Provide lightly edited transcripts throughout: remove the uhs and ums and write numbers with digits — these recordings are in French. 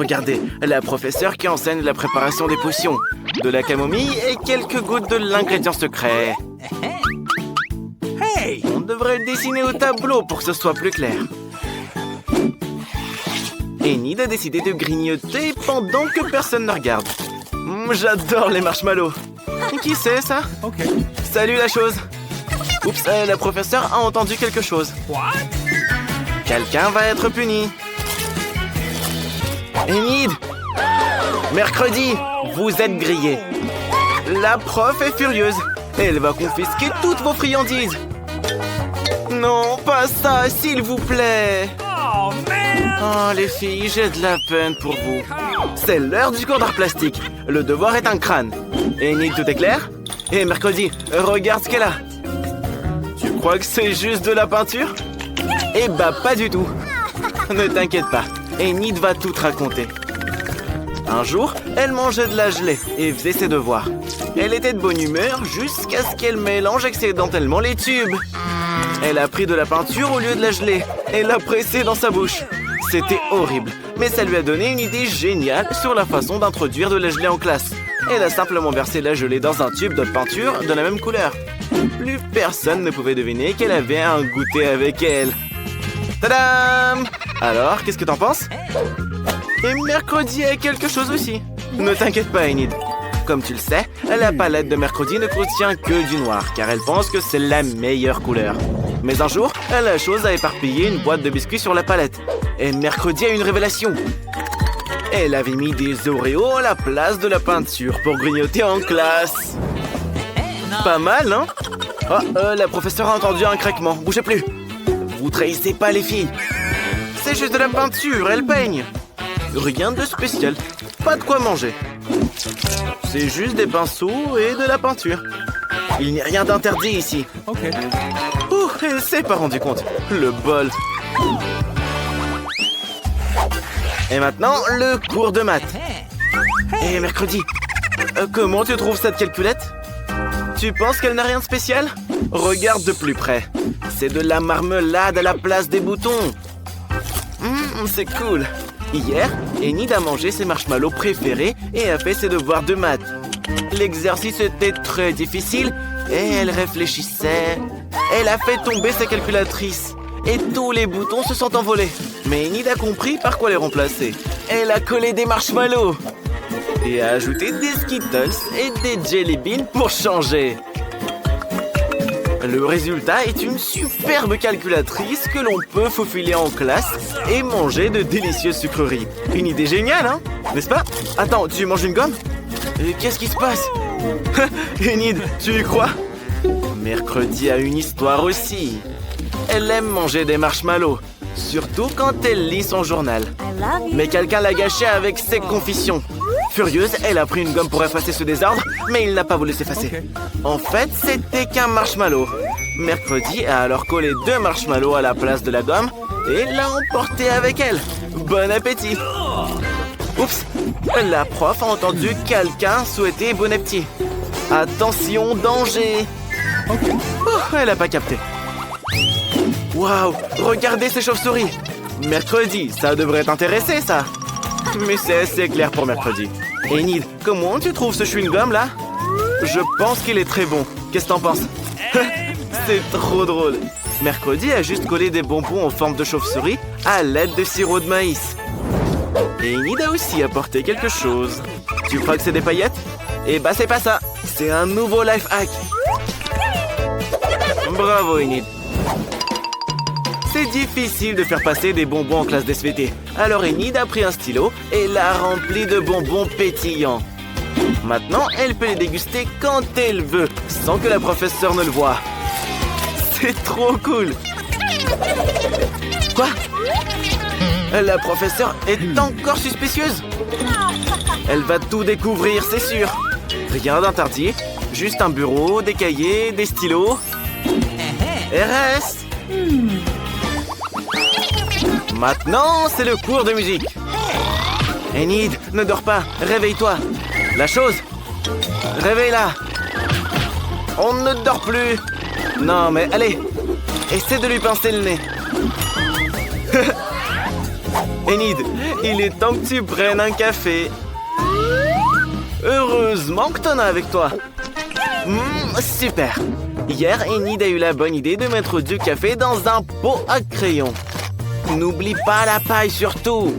Regardez, la professeure qui enseigne la préparation des potions, de la camomille et quelques gouttes de l'ingrédient secret. Hey! On devrait le dessiner au tableau pour que ce soit plus clair. Enid a décidé de grignoter pendant que personne ne regarde. J'adore les marshmallows. Qui c'est ça? Ok. Salut la chose. Oups, la professeure a entendu quelque chose. What? Quelqu'un va être puni. Enid! Mercredi, vous êtes grillé. La prof est furieuse. Elle va confisquer toutes vos friandises. Non, pas ça, s'il vous plaît. Oh, man! Oh, les filles, j'ai de la peine pour vous. C'est l'heure du cours d'art plastique. Le devoir est un crâne. Enid, tout est clair? Et mercredi, regarde ce qu'elle a. Tu crois que c'est juste de la peinture? Eh bah, pas du tout. Ne t'inquiète pas, Enid va tout te raconter. Un jour, elle mangeait de la gelée et faisait ses devoirs. Elle était de bonne humeur jusqu'à ce qu'elle mélange accidentellement les tubes. Elle a pris de la peinture au lieu de la gelée et l'a pressée dans sa bouche. C'était horrible, mais ça lui a donné une idée géniale sur la façon d'introduire de la gelée en classe. Elle a simplement versé la gelée dans un tube de peinture de la même couleur. Plus personne ne pouvait deviner qu'elle avait un goûter avec elle. Tadam! Alors, qu'est-ce que t'en penses? Et mercredi a quelque chose aussi. Ne t'inquiète pas, Enid. Comme tu le sais, la palette de mercredi ne contient que du noir, car elle pense que c'est la meilleure couleur. Mais un jour, la chose a éparpillé une boîte de biscuits sur la palette. Et mercredi a une révélation. Elle avait mis des Oreos à la place de la peinture pour grignoter en classe. Pas mal, non? Oh, la professeure a entendu un craquement. Bougez plus. Vous trahissez pas les filles. C'est juste de la peinture, elle peigne. Rien de spécial. Pas de quoi manger. C'est juste des pinceaux et de la peinture. Il n'y a rien d'interdit ici. Ok. Ouh, elle s'est pas rendu compte. Le bol. Et maintenant, le cours de maths. Et mercredi, comment tu trouves cette calculette? Tu penses qu'elle n'a rien de spécial? Regarde de plus près. C'est de la marmelade à la place des boutons. C'est cool. Hier, Enid a mangé ses marshmallows préférés et a fait ses devoirs de maths. L'exercice était très difficile et elle réfléchissait. Elle a fait tomber sa calculatrice et tous les boutons se sont envolés. Mais Enid a compris par quoi les remplacer. Elle a collé des marshmallows et a ajouté des Skittles et des Jelly Beans pour changer. Le résultat est une superbe calculatrice que l'on peut faufiler en classe et manger de délicieuses sucreries. Une idée géniale, hein? N'est-ce pas? Attends, tu manges une gomme? Qu'est-ce qui se passe? Enid, tu y crois? Mercredi a une histoire aussi. Elle aime manger des marshmallows, surtout quand elle lit son journal. Mais quelqu'un l'a gâché avec ses confessions. Furieuse, elle a pris une gomme pour effacer ce désordre, mais il n'a pas voulu s'effacer. Okay. En fait, c'était qu'un marshmallow. Mercredi a alors collé 2 marshmallows à la place de la gomme et l'a emporté avec elle. Bon appétit! Oups! La prof a entendu quelqu'un souhaiter bon appétit. Attention, danger! Ok. Oh, elle n'a pas capté. Waouh! Regardez ces chauves-souris! Mercredi, ça devrait t'intéresser, ça! Mais c'est assez clair pour mercredi. Enid, comment tu trouves ce chewing-gum là? Je pense qu'il est très bon. Qu'est-ce que t'en penses? C'est trop drôle. Mercredi a juste collé des bonbons en forme de chauve-souris à l'aide de sirop de maïs. Et Enid a aussi apporté quelque chose. Tu crois que c'est des paillettes? Eh bah c'est pas ça. C'est un nouveau life hack. Bravo Enid. C'est difficile de faire passer des bonbons en classe d'SVT. Alors Enid a pris un stylo et l'a rempli de bonbons pétillants. Maintenant, elle peut les déguster quand elle veut, sans que la professeure ne le voie. C'est trop cool! Quoi? La professeure est encore suspicieuse? Elle va tout découvrir, c'est sûr. Rien d'interdit, juste un bureau, des cahiers, des stylos. Et reste! Maintenant, c'est le cours de musique. Enid, ne dors pas, réveille-toi. La chose, réveille-la. On ne dort plus. Non, mais allez, essaie de lui pincer le nez. Enid, Il est temps que tu prennes un café. Heureusement que t'en as avec toi. Super. Hier, Enid a eu la bonne idée de mettre du café dans un pot à crayon. N'oublie pas la paille surtout.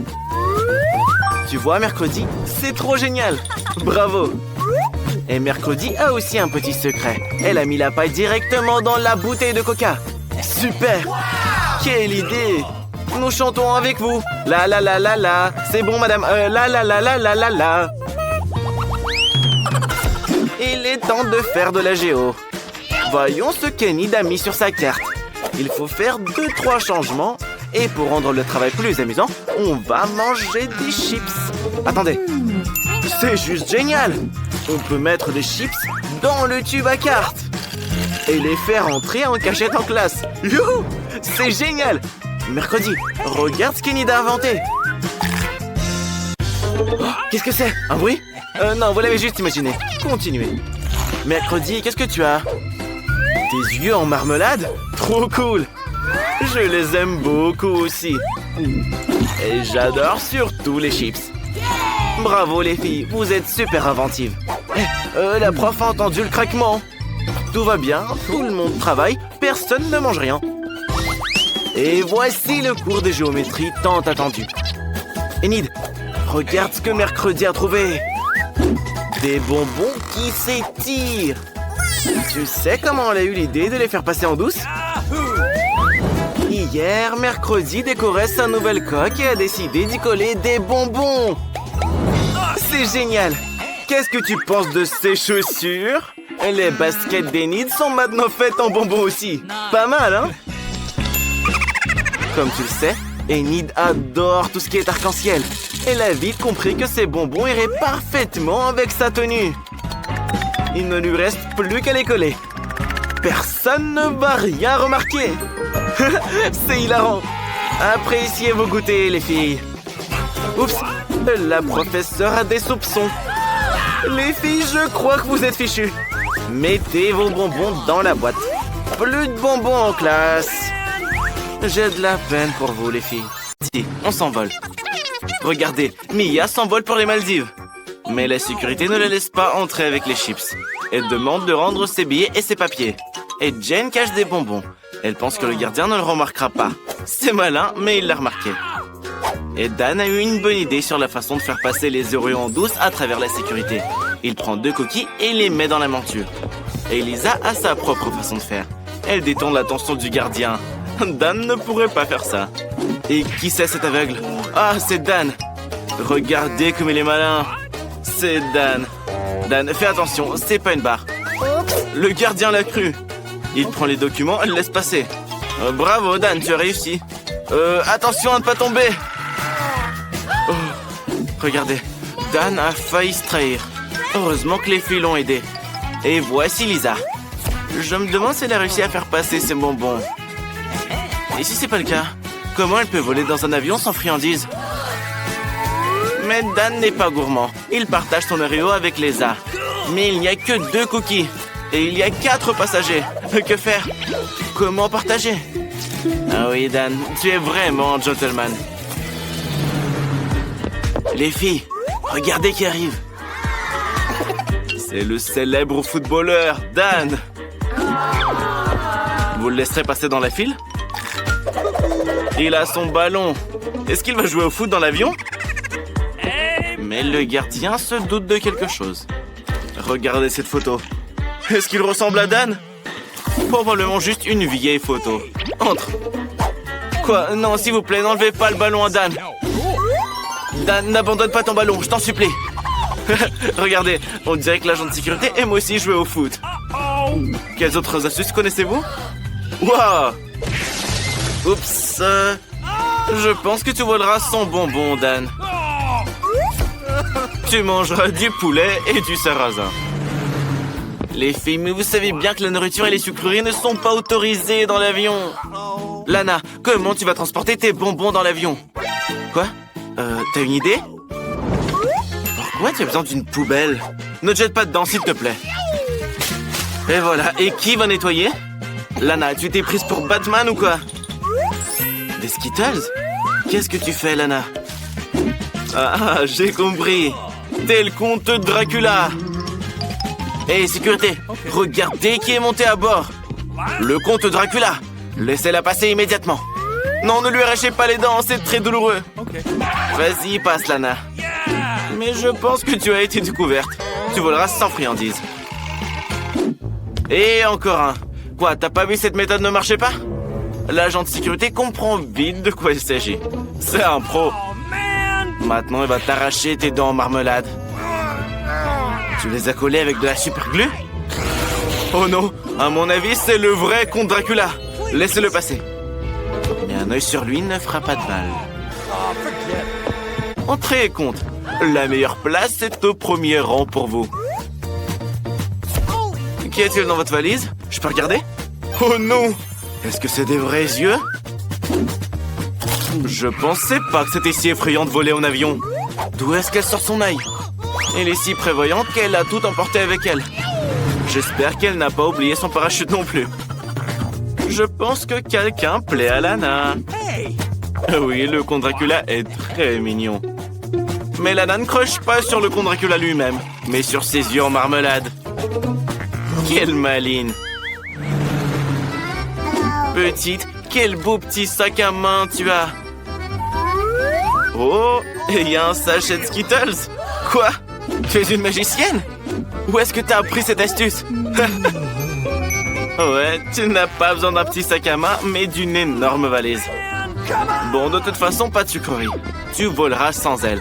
Tu vois, Mercredi, c'est trop génial. Bravo. Et Mercredi a aussi un petit secret. Elle a mis la paille directement dans la bouteille de coca. Super. Quelle idée. Nous chantons avec vous. La la la la la. C'est bon, madame. La la la la la la la. Il est temps de faire de la géo. Voyons ce qu'Enid a mis sur sa carte. Il faut faire 2-3 changements. Et pour rendre le travail plus amusant, on va manger des chips. Attendez. C'est juste génial. On peut mettre des chips dans le tube à cartes. Et les faire entrer en cachette en classe. Youhou! C'est génial. Mercredi, regarde ce qu'Enid a inventé. Oh, qu'est-ce que c'est? Un bruit? Non, vous l'avez juste imaginé. Continuez. Mercredi, qu'est-ce que tu as? Des yeux en marmelade? Trop cool. Je les aime beaucoup aussi. Et j'adore surtout les chips. Bravo les filles, vous êtes super inventives. La prof a entendu le craquement. Tout va bien, tout le monde travaille, personne ne mange rien. Et voici le cours de géométrie tant attendu. Enid, regarde ce que Mercredi a trouvé. Des bonbons qui s'étirent. Tu sais comment elle a eu l'idée de les faire passer en douce? Hier, Mercredi décorait sa nouvelle coque et a décidé d'y coller des bonbons. C'est génial. Qu'est-ce que tu penses de ces chaussures? Les baskets d'Enid sont maintenant faites en bonbons aussi. Pas mal, hein? Comme tu le sais, Enid adore tout ce qui est arc-en-ciel. Elle a vite compris que ces bonbons iraient parfaitement avec sa tenue. Il ne lui reste plus qu'à les coller. Personne ne va rien remarquer. C'est hilarant. Appréciez vos goûters, les filles. Oups, la professeure a des soupçons. Les filles, je crois que vous êtes fichues. Mettez vos bonbons dans la boîte. Plus de bonbons en classe. J'ai de la peine pour vous, les filles. Si, on s'envole. Regardez, Mia s'envole pour les Maldives. Mais la sécurité ne la laisse pas entrer avec les chips. Elle demande de rendre ses billets et ses papiers. Et Jane cache des bonbons. Elle pense que le gardien ne le remarquera pas. C'est malin, mais il l'a remarqué. Et Dan a eu une bonne idée sur la façon de faire passer les Oreos en douce à travers la sécurité. Il prend 2 coquilles et les met dans la monture. Et Lisa a sa propre façon de faire. Elle détourne l'attention du gardien. Dan ne pourrait pas faire ça. Et qui c'est cet aveugle? Ah, c'est Dan. Regardez comme il est malin. C'est Dan. Dan, fais attention, c'est pas une barre. Le gardien l'a cru. Il prend les documents et le laisse passer. Bravo, Dan, tu as réussi. Attention à ne pas tomber. Oh, regardez, Dan a failli se trahir. Heureusement que les filles l'ont aidé. Et voici Lisa. Je me demande si elle a réussi à faire passer ses bonbons. Et si c'est pas le cas, comment elle peut voler dans un avion sans friandises? Mais Dan n'est pas gourmand. Il partage son Oreo avec Lisa. Mais il n'y a que 2 cookies. Et il y a 4 passagers. Que faire? Comment partager? Ah oui, Dan, tu es vraiment un gentleman. Les filles, regardez qui arrive. C'est le célèbre footballeur, Dan. Vous le laisserez passer dans la file? Il a son ballon. Est-ce qu'il va jouer au foot dans l'avion? Mais le gardien se doute de quelque chose. Regardez cette photo. Est-ce qu'il ressemble à Dan? Probablement juste une vieille photo. Entre. Quoi? Non, s'il vous plaît, n'enlevez pas le ballon à Dan. Dan, n'abandonne pas ton ballon, je t'en supplie. Regardez, on dirait que l'agent de sécurité aime aussi jouer au foot. Quelles autres astuces connaissez-vous? Waouh! Oups. Je pense que tu voleras son bonbon, Dan. Tu mangeras du poulet et du sarrasin. Les filles, mais vous savez bien que la nourriture et les sucreries ne sont pas autorisées dans l'avion. Lana, comment tu vas transporter tes bonbons dans l'avion? Quoi? T'as une idée? Pourquoi tu as besoin d'une poubelle? Ne te jette pas dedans, s'il te plaît. Et voilà, et qui va nettoyer? Lana, tu t'es prise pour Batman ou quoi? Des Skittles? Qu'est-ce que tu fais, Lana? Ah, j'ai compris. T'es le comte Dracula. Hé, sécurité, regardez qui est monté à bord. Le comte Dracula. Laissez-la passer immédiatement. Non, ne lui arrachez pas les dents, c'est très douloureux. Vas-y, passe, Lana. Mais je pense que tu as été découverte. Tu voleras sans friandises. Et encore un. Quoi, t'as pas vu cette méthode ne marchait pas? L'agent de sécurité comprend vite de quoi il s'agit. C'est un pro. Maintenant, il va t'arracher tes dents en marmelade. Tu les as collés avec de la super glue? Oh non, à mon avis, c'est le vrai comte Dracula. Laissez-le passer. Mais un œil sur lui ne fera pas de mal. Entrez, comte. La meilleure place est au premier rang pour vous. Qu'y a-t-il dans votre valise? Je peux regarder? Oh non! Est-ce que c'est des vrais yeux? Je pensais pas que c'était si effrayant de voler en avion. D'où est-ce qu'elle sort son œil? Elle est si prévoyante qu'elle a tout emporté avec elle. J'espère qu'elle n'a pas oublié son parachute non plus. Je pense que quelqu'un plaît à Lana. Oui, le comte Dracula est très mignon. Mais Lana ne croche pas sur le comte Dracula lui-même, mais sur ses yeux en marmelade. Quelle maline! Petite, quel beau petit sac à main tu as! Oh, il y a un sachet de Skittles! Quoi? Tu es une magicienne? Où est-ce que tu as appris cette astuce? Ouais, tu n'as pas besoin d'un petit sac à main, mais d'une énorme valise. Bon, de toute façon, pas de sucrerie. Tu voleras sans elle.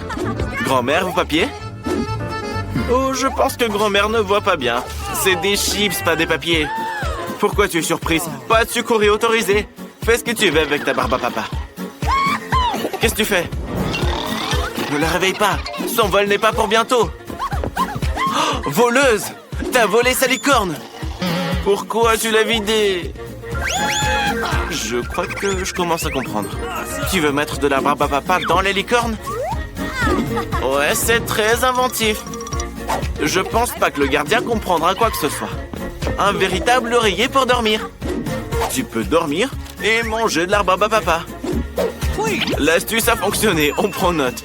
Grand-mère, vos papiers? Oh, je pense que grand-mère ne voit pas bien. C'est des chips, pas des papiers. Pourquoi tu es surprise? Pas de sucrerie autorisée. Fais ce que tu veux avec ta barbe à papa. Qu'est-ce que tu fais? Ne la réveille pas. Son vol n'est pas pour bientôt. Oh, voleuse! T'as volé sa licorne! Pourquoi tu l'as vidée? Je crois que je commence à comprendre. Tu veux mettre de la barbe à papa dans les licornes? Ouais, c'est très inventif. Je pense pas que le gardien comprendra quoi que ce soit. Un véritable oreiller pour dormir. Tu peux dormir et manger de la barbe à papa. L'astuce a fonctionné, on prend note.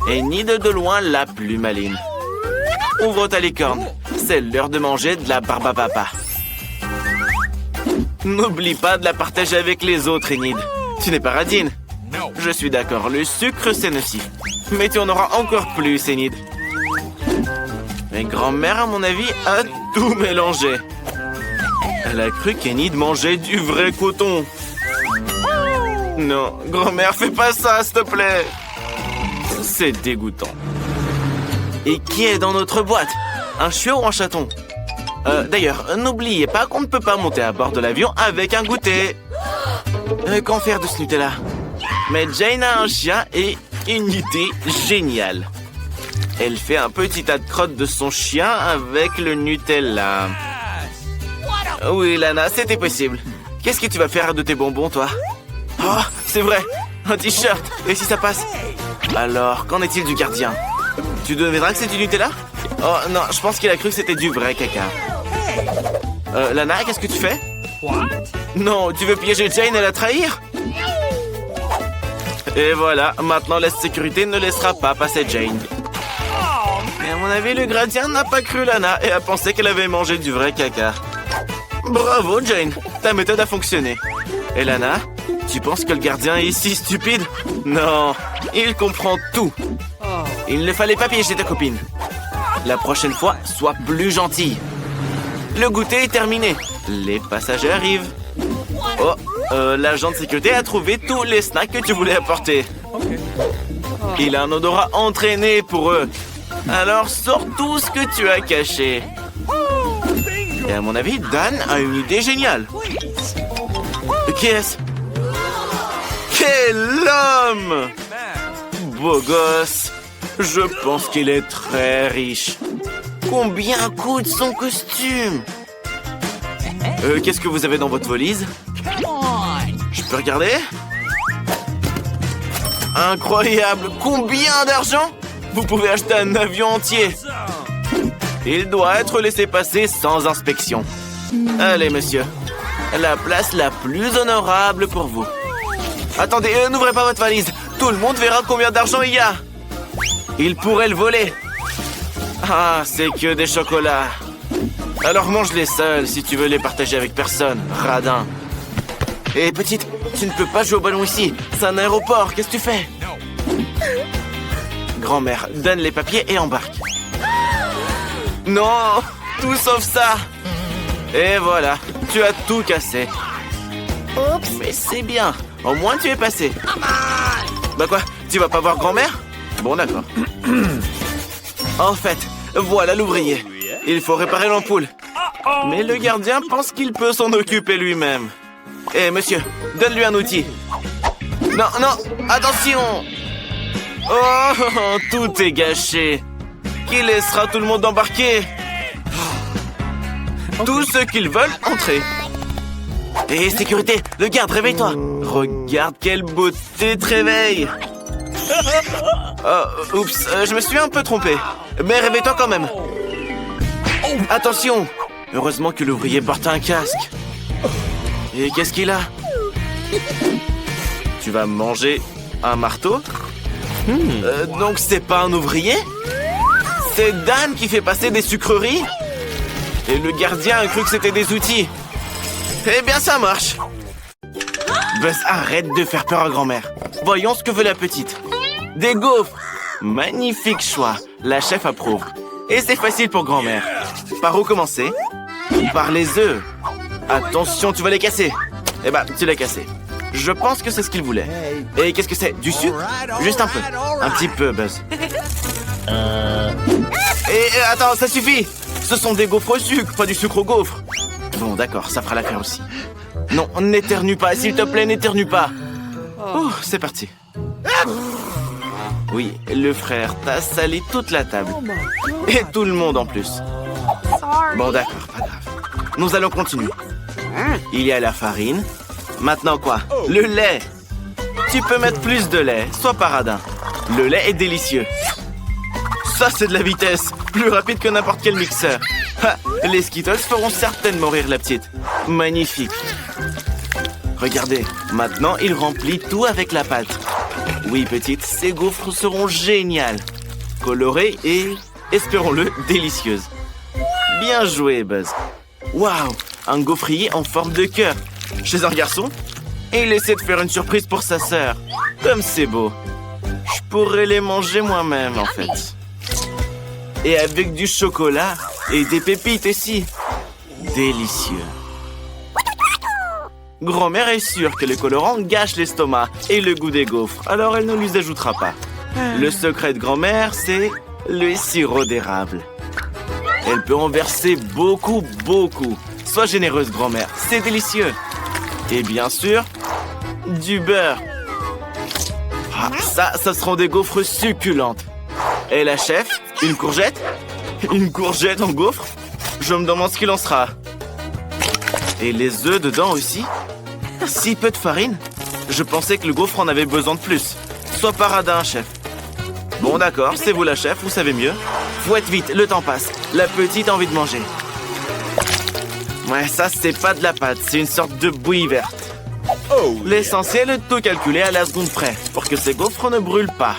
Enid de loin la plus maline. Ouvre ta licorne. C'est l'heure de manger de la barbe à papa. N'oublie pas de la partager avec les autres, Enid. Tu n'es pas radine. Je suis d'accord, le sucre c'est nocif. Mais tu en auras encore plus, Enid. Mais grand-mère, à mon avis, a tout mélangé. Elle a cru qu'Enid mangeait du vrai coton. Non, grand-mère, fais pas ça, s'il te plaît. C'est dégoûtant. Et qui est dans notre boîte? Un chiot ou un chaton? D'ailleurs, n'oubliez pas qu'on ne peut pas monter à bord de l'avion avec un goûter. Qu'en faire de ce Nutella? Mais Jane a un chien et une idée géniale. Elle fait un petit tas de crottes de son chien avec le Nutella. Oui, Lana, c'était possible. Qu'est-ce que tu vas faire de tes bonbons, toi? Oh, c'est vrai, un t-shirt. Et si ça passe? Alors, qu'en est-il du gardien? Tu devineras que c'est du Nutella? Oh non, je pense qu'il a cru que c'était du vrai caca. Lana, qu'est-ce que tu fais? Non, tu veux piéger Jane et la trahir? Et voilà, maintenant la sécurité ne laissera pas passer Jane. Mais à mon avis, le gardien n'a pas cru Lana et a pensé qu'elle avait mangé du vrai caca. Bravo, Jane, ta méthode a fonctionné. Et Lana, tu penses que le gardien est si stupide? Non, il comprend tout. Il ne fallait pas piéger ta copine. La prochaine fois, sois plus gentille. Le goûter est terminé. Les passagers arrivent. Oh, l'agent de sécurité a trouvé tous les snacks que tu voulais apporter. Il a un odorat entraîné pour eux. Alors sors tout ce que tu as caché. Et à mon avis, Dan a une idée géniale. Qui est-ce? Quel homme! Beau gosse. Je pense qu'il est très riche. Combien coûte son costume? Qu'est-ce que vous avez dans votre valise? Je peux regarder? Incroyable! Combien d'argent? Vous pouvez acheter un avion entier. Il doit être laissé passer sans inspection. Allez, monsieur. La place la plus honorable pour vous. Attendez, n'ouvrez pas votre valise. Tout le monde verra combien d'argent il y a. Il pourrait le voler. Ah, c'est que des chocolats. Alors mange-les seuls si tu veux les partager avec personne, radin. Hé, petite, tu ne peux pas jouer au ballon ici. C'est un aéroport, qu'est-ce que tu fais? Grand-mère, donne les papiers et embarque. Non, tout sauf ça. Et voilà, tu as tout cassé. Oups. Mais c'est bien, au moins tu es passé. Bah quoi, tu vas pas voir grand-mère? Bon, d'accord. En fait, voilà l'ouvrier. Il faut réparer l'ampoule. Mais le gardien pense qu'il peut s'en occuper lui-même. Hé, monsieur, donne-lui un outil. Non, non, attention! Oh, tout est gâché. Qui laissera tout le monde embarquer? Tous ceux qu'ils veulent entrer. Hé, sécurité, le garde, réveille-toi. Regarde quelle beauté te réveille. Oh, oups, je me suis un peu trompé. Mais réveille-toi quand même. Attention! Heureusement que l'ouvrier porte un casque. Et qu'est-ce qu'il a? Tu vas manger un marteau? Donc c'est pas un ouvrier? C'est Dan qui fait passer des sucreries? Et le gardien a cru que c'était des outils. Eh bien ça marche. Buzz, arrête de faire peur à grand-mère. Voyons ce que veut la petite. Des gaufres. Magnifique choix. La chef approuve. Et c'est facile pour grand-mère. Par où commencer? Par les œufs. Attention, tu vas les casser. Eh ben, tu l'as cassé. Je pense que c'est ce qu'il voulait. Et qu'est-ce que c'est? Du sucre? Juste un peu. Un petit peu, Buzz. Et attends, ça suffit. Ce sont des gaufres au sucre, pas du sucre au gaufre. Bon, d'accord, ça fera l'affaire aussi. Non, n'éternue pas, s'il te plaît, n'éternue pas. Oh, c'est parti. Oui, le frère t'a sali toute la table. Et tout le monde en plus. Bon, d'accord, pas grave. Nous allons continuer. Il y a la farine. Maintenant quoi? Le lait. Tu peux mettre plus de lait, sois pas radin. Le lait est délicieux. Ça, c'est de la vitesse. Plus rapide que n'importe quel mixeur. Ha, les Skittles feront certainement rire la petite. Magnifique. Regardez, maintenant il remplit tout avec la pâte. Oui, petite, ces gaufres seront géniales. Colorées et, espérons-le, délicieuses. Bien joué, Buzz. Waouh, un gaufrier en forme de cœur. Chez un garçon? Et il essaie de faire une surprise pour sa sœur. Comme c'est beau. Je pourrais les manger moi-même, en fait. Et avec du chocolat et des pépites aussi. Délicieux. Grand-mère est sûre que les colorants gâchent l'estomac et le goût des gaufres, alors elle ne les ajoutera pas. Le secret de grand-mère, c'est le sirop d'érable. Elle peut en verser beaucoup, beaucoup. Sois généreuse, grand-mère, c'est délicieux. Et bien sûr, du beurre. Ah, ça seront des gaufres succulentes. Et la chef, une courgette? Une courgette en gaufre? Je me demande ce qu'il en sera. Et les œufs dedans aussi? Si peu de farine? Je pensais que le gaufre en avait besoin de plus. Sois pas radin, chef. Bon, d'accord, c'est vous la chef, vous savez mieux. Fouette vite, le temps passe. La petite a envie de manger. Ouais, ça, c'est pas de la pâte, c'est une sorte de bouillie verte. L'essentiel est de tout calculer à la seconde près, pour que ces gaufres ne brûlent pas.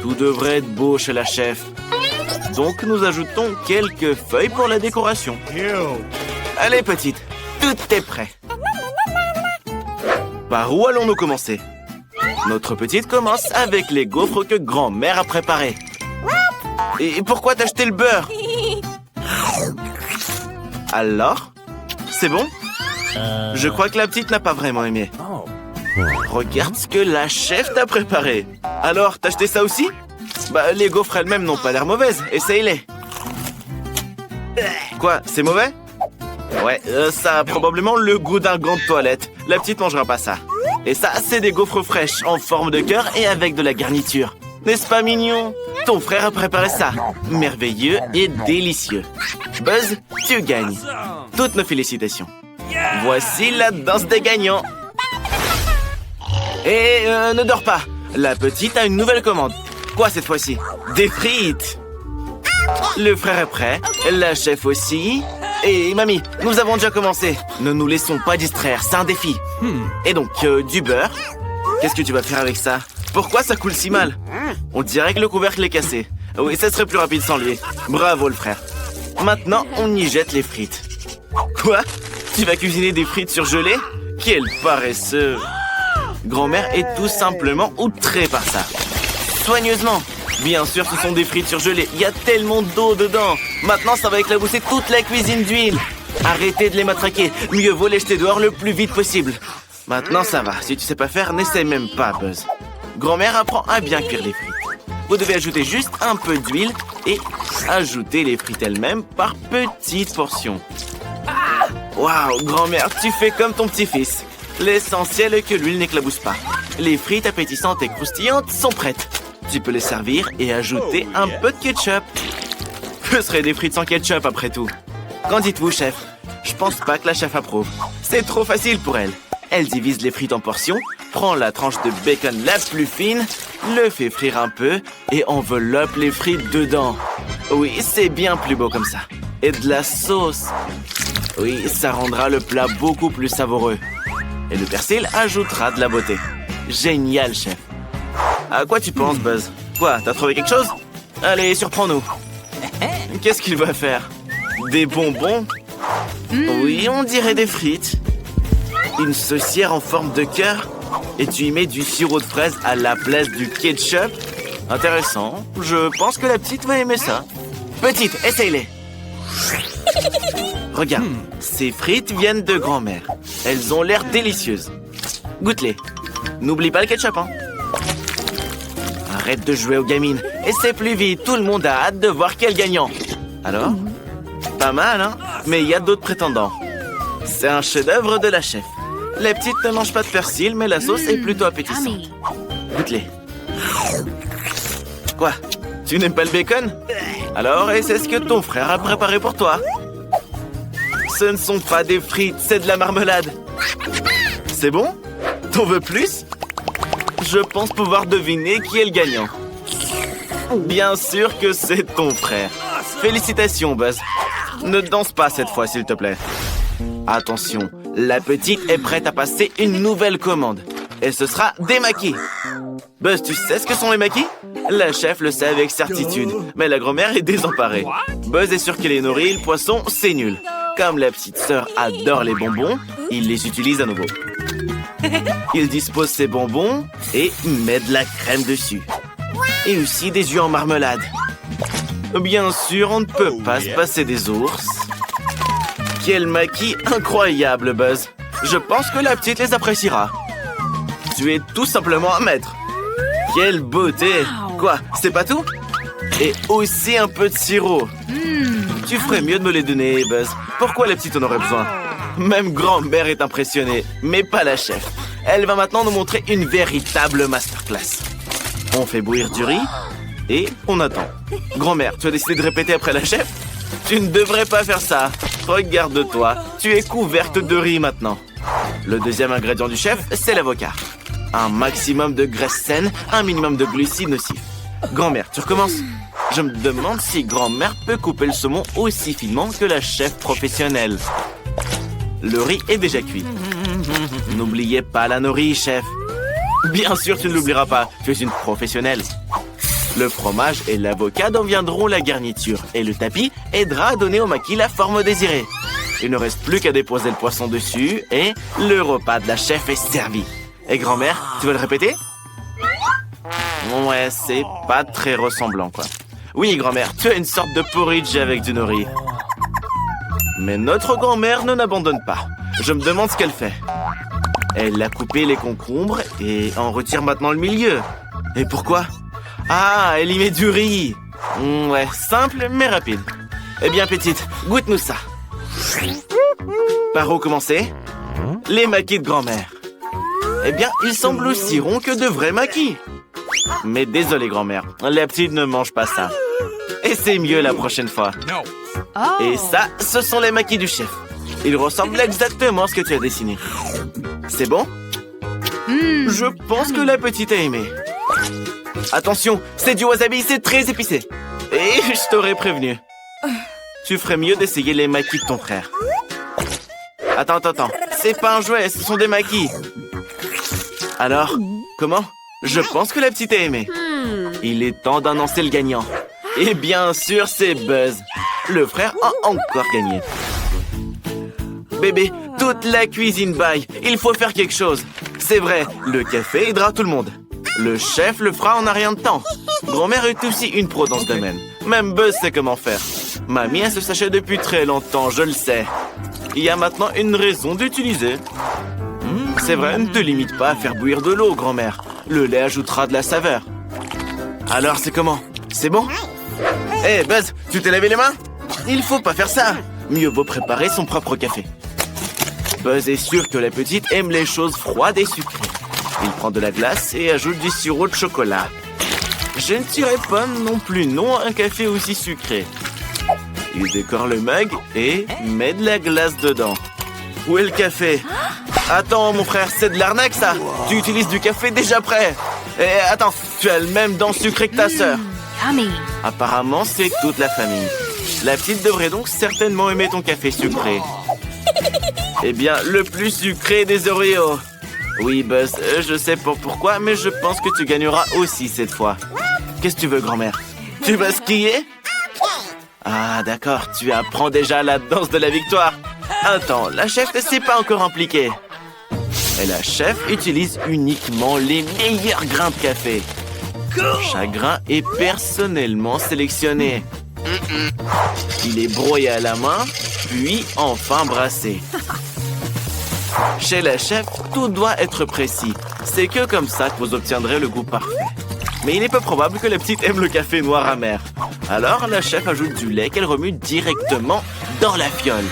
Tout devrait être beau chez la chef. Donc, nous ajoutons quelques feuilles pour la décoration. Allez, petite, tout est prêt. Par où allons-nous commencer? Notre petite commence avec les gaufres que grand-mère a préparées. Et pourquoi t'as acheté le beurre? Alors? C'est bon? Je crois que la petite n'a pas vraiment aimé. Regarde ce que la chef t'a préparé. Alors, t'as acheté ça aussi? Bah, les gaufres elles-mêmes n'ont pas l'air mauvaises. Essaye-les. Quoi, c'est mauvais? Ouais, ça a probablement le goût d'un gant de toilette. La petite mangera pas ça. Et ça, c'est des gaufres fraîches, en forme de cœur et avec de la garniture. N'est-ce pas mignon? Ton frère a préparé ça. Merveilleux et délicieux. Buzz, tu gagnes. Toutes nos félicitations. Voici la danse des gagnants. Et ne dors pas. La petite a une nouvelle commande. Quoi cette fois-ci? Des frites. Le frère est prêt. La chef aussi. Et mamie, nous avons déjà commencé. Ne nous laissons pas distraire, c'est un défi. Et donc, du beurre. Qu'est-ce que tu vas faire avec ça? Pourquoi ça coule si mal? On dirait que le couvercle est cassé. Oui, ça serait plus rapide sans lui. Bravo le frère. Maintenant, on y jette les frites. Quoi? Tu vas cuisiner des frites surgelées? Quel paresseux! Grand-mère est tout simplement outrée par ça. Soigneusement. Bien sûr, ce sont des frites surgelées. Il y a tellement d'eau dedans. Maintenant, ça va éclabousser toute la cuisine d'huile. Arrêtez de les matraquer. Mieux vaut les jeter dehors le plus vite possible. Maintenant, ça va. Si tu sais pas faire, n'essaie même pas, Buzz. Grand-mère apprend à bien cuire les frites. Vous devez ajouter juste un peu d'huile et ajouter les frites elles-mêmes par petites portions. Waouh, grand-mère, tu fais comme ton petit-fils. L'essentiel est que l'huile n'éclabousse pas. Les frites appétissantes et croustillantes sont prêtes. Tu peux les servir et ajouter un peu de ketchup. Que seraient des frites sans ketchup après tout? Qu'en dites-vous, chef? Je pense pas que la chef approuve. C'est trop facile pour elle. Elle divise les frites en portions, prend la tranche de bacon la plus fine, le fait frire un peu et enveloppe les frites dedans. Oui, c'est bien plus beau comme ça. Et de la sauce. Oui, ça rendra le plat beaucoup plus savoureux. Et le persil ajoutera de la beauté. Génial, chef. À quoi tu penses, Buzz? Quoi, t'as trouvé quelque chose? Allez, surprends-nous. Qu'est-ce qu'il va faire? Des bonbons? Oui, on dirait des frites. Une saucière en forme de cœur? Et tu y mets du sirop de fraise à la place du ketchup? Intéressant. Je pense que la petite va aimer ça. Petite, essaye-les. Regarde, ces frites viennent de grand-mère. Elles ont l'air délicieuses. Goûte-les. N'oublie pas le ketchup, hein. Arrête de jouer aux gamines. Essaie plus vite. Tout le monde a hâte de voir quel gagnant. Alors? Pas mal, hein? Mais il y a d'autres prétendants. C'est un chef-d'œuvre de la chef. Les petites ne mangent pas de persil, mais la sauce est plutôt appétissante. Goûte-les. Quoi? Tu n'aimes pas le bacon? Alors, et c'est ce que ton frère a préparé pour toi. Ce ne sont pas des frites, c'est de la marmelade. C'est bon? T'en veux plus? Je pense pouvoir deviner qui est le gagnant. Bien sûr que c'est ton frère. Félicitations, Buzz. Ne danse pas cette fois, s'il te plaît. Attention, la petite est prête à passer une nouvelle commande. Et ce sera des maquis. Buzz, tu sais ce que sont les maquis? La chef le sait avec certitude, mais la grand-mère est désemparée. Buzz est sûr qu'il est nourri, le poisson, c'est nul. Comme la petite sœur adore les bonbons, il les utilise à nouveau. Il dispose ses bonbons et met de la crème dessus. Et aussi des œufs en marmelade. Bien sûr, on ne peut pas se passer des ours. Quel maquis incroyable, Buzz. Je pense que la petite les appréciera. Tu es tout simplement un maître. Quelle beauté. Quoi, c'est pas tout? Et aussi un peu de sirop. Tu ferais mieux de me les donner, Buzz. Pourquoi la petite en aurait besoin? Même grand-mère est impressionnée, mais pas la chef. Elle va maintenant nous montrer une véritable masterclass. On fait bouillir du riz et on attend. Grand-mère, tu as décidé de répéter après la chef? Tu ne devrais pas faire ça. Regarde-toi, tu es couverte de riz maintenant. Le deuxième ingrédient du chef, c'est l'avocat. Un maximum de graisse saine, un minimum de glucides nocifs. Grand-mère, tu recommences? Je me demande si grand-mère peut couper le saumon aussi finement que la chef professionnelle. Le riz est déjà cuit. N'oubliez pas la nori, chef. Bien sûr, tu ne l'oublieras pas. Tu es une professionnelle. Le fromage et l'avocat deviendront la garniture. Et le tapis aidera à donner au maquis la forme désirée. Il ne reste plus qu'à déposer le poisson dessus et le repas de la chef est servi. Et grand-mère, tu veux le répéter? Ouais, c'est pas très ressemblant, quoi. Oui, grand-mère, tu as une sorte de porridge avec du nori. Mais notre grand-mère ne n'abandonne pas. Je me demande ce qu'elle fait. Elle a coupé les concombres et en retire maintenant le milieu. Et pourquoi? Ah, elle y met du riz. Ouais, simple mais rapide. Eh bien, petite, goûte-nous ça. Par où commencer? Les maquis de grand-mère. Eh bien, ils semblent aussi ronds que de vrais maquis. Mais désolé, grand-mère, la petite ne mange pas ça. Et c'est mieux la prochaine fois. Et ça, ce sont les maquis du chef. Ils ressemblent exactement à ce que tu as dessiné. C'est bon? Je pense que la petite a aimé. Attention, c'est du wasabi, c'est très épicé. Et je t'aurais prévenu. Tu ferais mieux d'essayer les maquis de ton frère. Attends. C'est pas un jouet, ce sont des maquis. Alors, comment? Je pense que la petite a aimé. Il est temps d'annoncer le gagnant. Et bien sûr, c'est Buzz. Le frère a encore gagné. Bébé, toute la cuisine baille. Il faut faire quelque chose. C'est vrai, le café aidera tout le monde. Le chef le fera en un rien de temps. Grand-mère est aussi une pro dans ce domaine. Même Buzz sait comment faire. Mamie a ce sachet depuis très longtemps, je le sais. Il y a maintenant une raison d'utiliser. C'est vrai, ne te limite pas à faire bouillir de l'eau, grand-mère. Le lait ajoutera de la saveur. Alors, c'est comment? C'est bon? Hé, Buzz, tu t'es lavé les mains? Il faut pas faire ça. Mieux vaut préparer son propre café. Buzz est sûr que la petite aime les choses froides et sucrées. Il prend de la glace et ajoute du sirop de chocolat. Je ne dirais pas non plus non à un café aussi sucré. Il décore le mug et met de la glace dedans. Où est le café? Attends, mon frère, c'est de l'arnaque, ça. Tu utilises du café déjà prêt. Et attends, tu as le même dent sucré que ta sœur. Apparemment, c'est toute la famille. La petite devrait donc certainement aimer ton café sucré. Eh bien, le plus sucré des Oreos. Oui, Buzz, je sais pas pourquoi, mais je pense que tu gagneras aussi cette fois. Qu'est-ce que tu veux, grand-mère? Tu vas skier? Ah, d'accord, tu apprends déjà la danse de la victoire. Attends, la chef ne s'est pas encore impliquée. Et la chef utilise uniquement les meilleurs grains de café. Chaque grain est personnellement sélectionné. Il est broyé à la main, puis enfin brassé. Chez la chef, tout doit être précis. C'est que comme ça que vous obtiendrez le goût parfait. Mais il est peu probable que la petite aime le café noir amer. Alors la chef ajoute du lait qu'elle remue directement dans la fiole.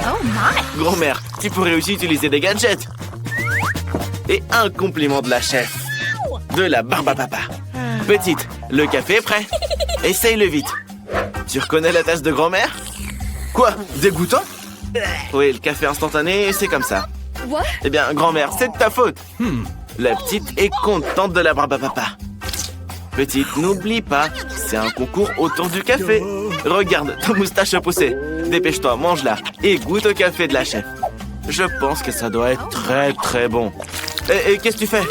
Oh my! Grand-mère, tu pourrais aussi utiliser des gadgets. Et un compliment de la chef. De la barbe à papa. Petite, le café est prêt. Essaye-le vite. Tu reconnais la tasse de grand-mère? Quoi? Dégoûtant? Oui, le café instantané, c'est comme ça. What? Eh bien, grand-mère, c'est de ta faute. La petite est contente de la barbe à papa. Petite, n'oublie pas, c'est un concours autour du café. Regarde, ta moustache a poussé. Dépêche-toi, mange-la et goûte au café de la chef. Je pense que ça doit être très très bon. Et qu'est-ce que tu fais?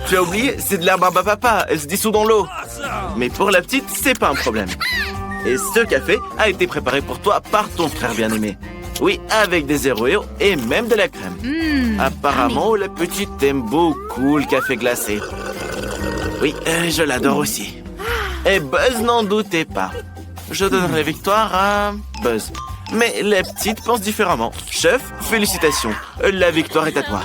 Tu as oublié, c'est de la barbe à papa, elle se dissout dans l'eau. Mais pour la petite, c'est pas un problème. Et ce café a été préparé pour toi par ton frère bien-aimé. Oui, avec des Oreos et même de la crème. Apparemment, la petite aime beaucoup le café glacé. Oui, je l'adore aussi. Et Buzz n'en doutait pas. Je donnerai la victoire à Buzz. Mais la petite pense différemment. Chef, félicitations. La victoire est à toi.